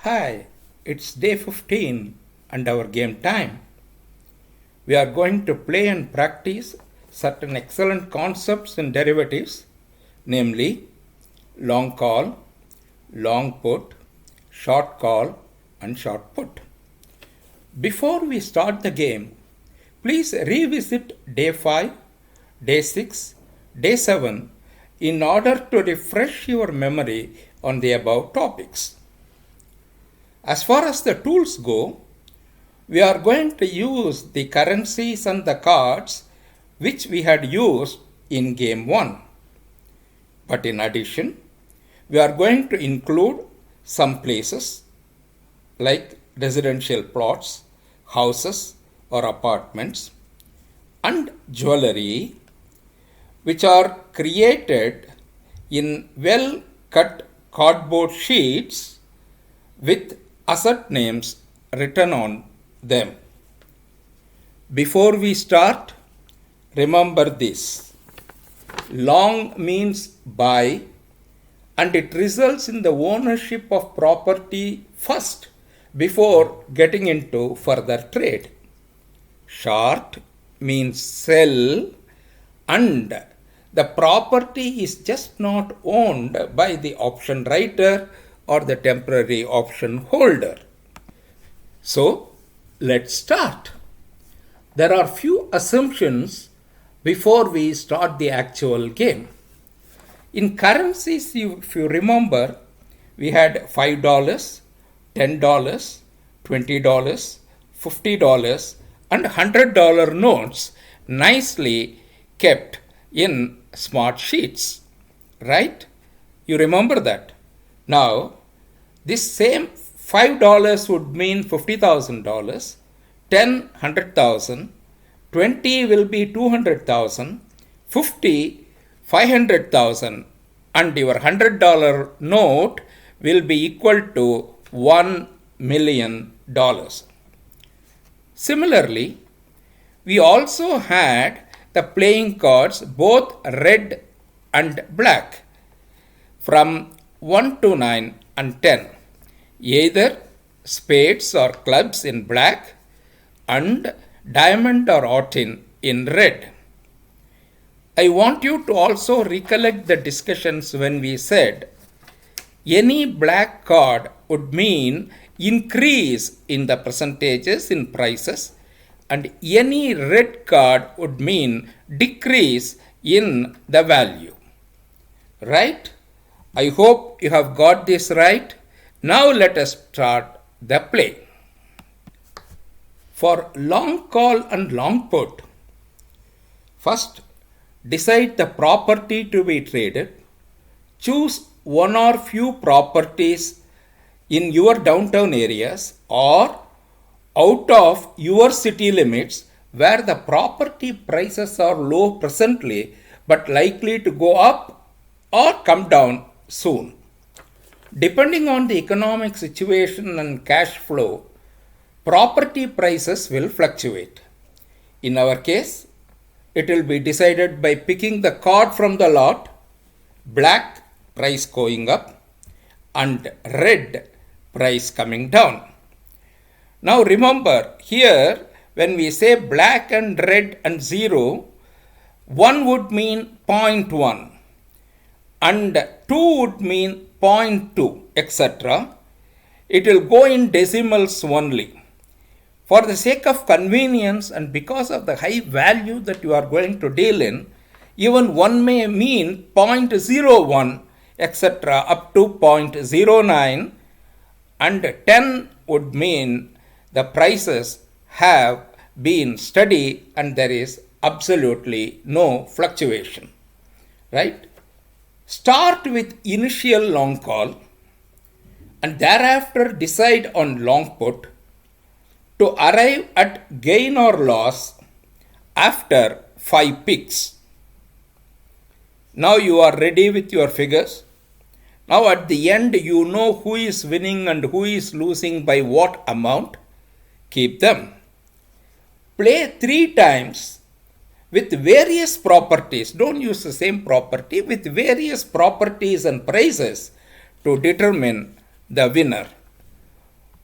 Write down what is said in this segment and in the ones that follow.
Hi, it's day 15 and our game time. We are going to play and practice certain excellent concepts in derivatives, namely long call, long put, short call, and short put. Before we start the game, please revisit day 5, day 6, day 7 in order to refresh your memory on the above topics. As far as the tools go, we are going to use the currencies and the cards which we had used in game 1. But in addition, we are going to include some places like residential plots, houses or apartments, and jewelry which are created in well cut cardboard sheets with asset names written on them. Before we start, remember this. Long means buy, and it results in the ownership of property first before getting into further trade. Short means sell, and the property is just not owned by the option writer or the temporary option holder. So, let's start. There are few assumptions before we start the actual game. In currencies, if you remember, we had $5, $10, $20, $50, and $100 notes nicely kept in smart sheets, right? You remember that? Now, this same $5 would mean $50,000, 10, 100,000, 20 will be 200,000, 50, 500,000, and your $100 note will be equal to $1 million. Similarly, we also had the playing cards both red and black from 1 to 9 and 10. Either spades or clubs in black and diamond or autin in red. I want you to also recollect the discussions when we said any black card would mean increase in the percentages in prices, and any red card would mean decrease in the value. Right? I hope you have got this right. Now let us start the play. For long call and long put, first decide the property to be traded. Choose one or few properties in your downtown areas or out of your city limits where the property prices are low presently but likely to go up or come down soon. Depending on the economic situation and cash flow, property prices will fluctuate. In our case, it will be decided by picking the card from the lot, black price going up and red price coming down. Now remember, here when we say black and red and 0, 1 would mean 0.1 and 2 would mean 0.2, etc. It will go in decimals only. For the sake of convenience and because of the high value that you are going to deal in, even 1 may mean 0.01, etc. up to 0.09, and 10 would mean the prices have been steady and there is absolutely no fluctuation. Right? Start with initial long call and thereafter decide on long put to arrive at gain or loss after 5 picks. Now you are ready with your figures. Now at the end you know who is winning and who is losing by what amount. Keep them. Play 3 times with various properties. Don't use the same property, with various properties and prices to determine the winner.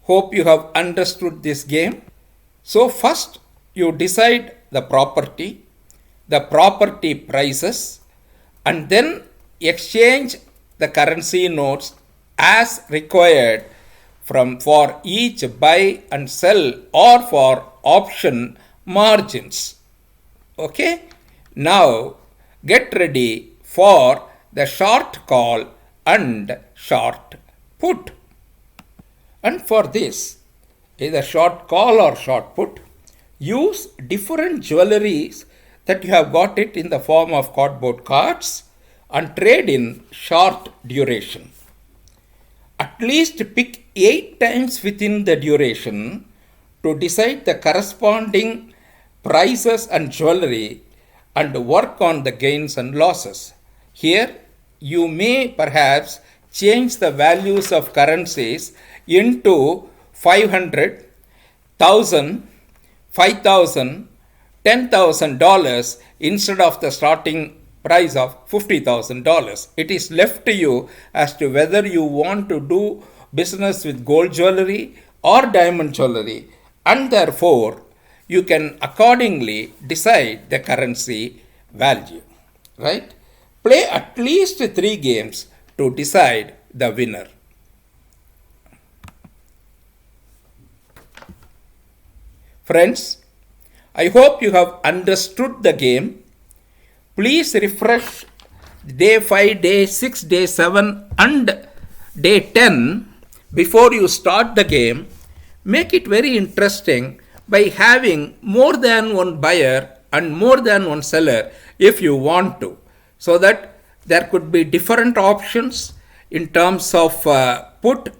Hope you have understood this game. So first you decide the property prices, and then exchange the currency notes as required for each buy and sell or for option margins. Okay, now get ready for the short call and short put. And for this, either short call or short put, use different jewelries that you have got it in the form of cardboard cards and trade in short duration. At least pick 8 times within the duration to decide the corresponding prices and jewelry and work on the gains and losses. Here, you may perhaps change the values of currencies into 500, 1000, 5000, $10,000 instead of the starting price of $50,000. It is left to you as to whether you want to do business with gold jewelry or diamond jewelry, and therefore you can accordingly decide the currency value. Right? Play at least 3 games to decide the winner. Friends, I hope you have understood the game. Please refresh day 5, day 6, day 7 and day 10 before you start the game. Make it very interesting by having more than one buyer and more than one seller if you want to, so that there could be different options in terms of put,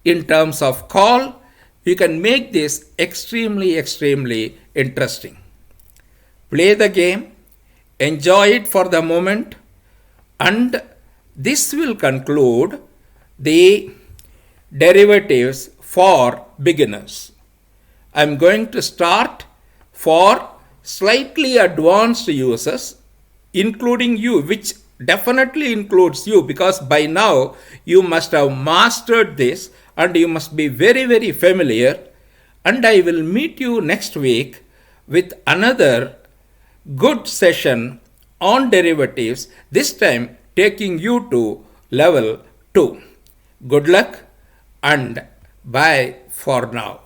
in terms of call. You can make this extremely interesting. Play the game, enjoy it for the moment, and this will conclude the derivatives for beginners. I am going to start for slightly advanced users, including you, which definitely includes you, because by now you must have mastered this and you must be very familiar. And I will meet you next week with another good session on derivatives, this time taking you to level 2. Good luck and bye for now.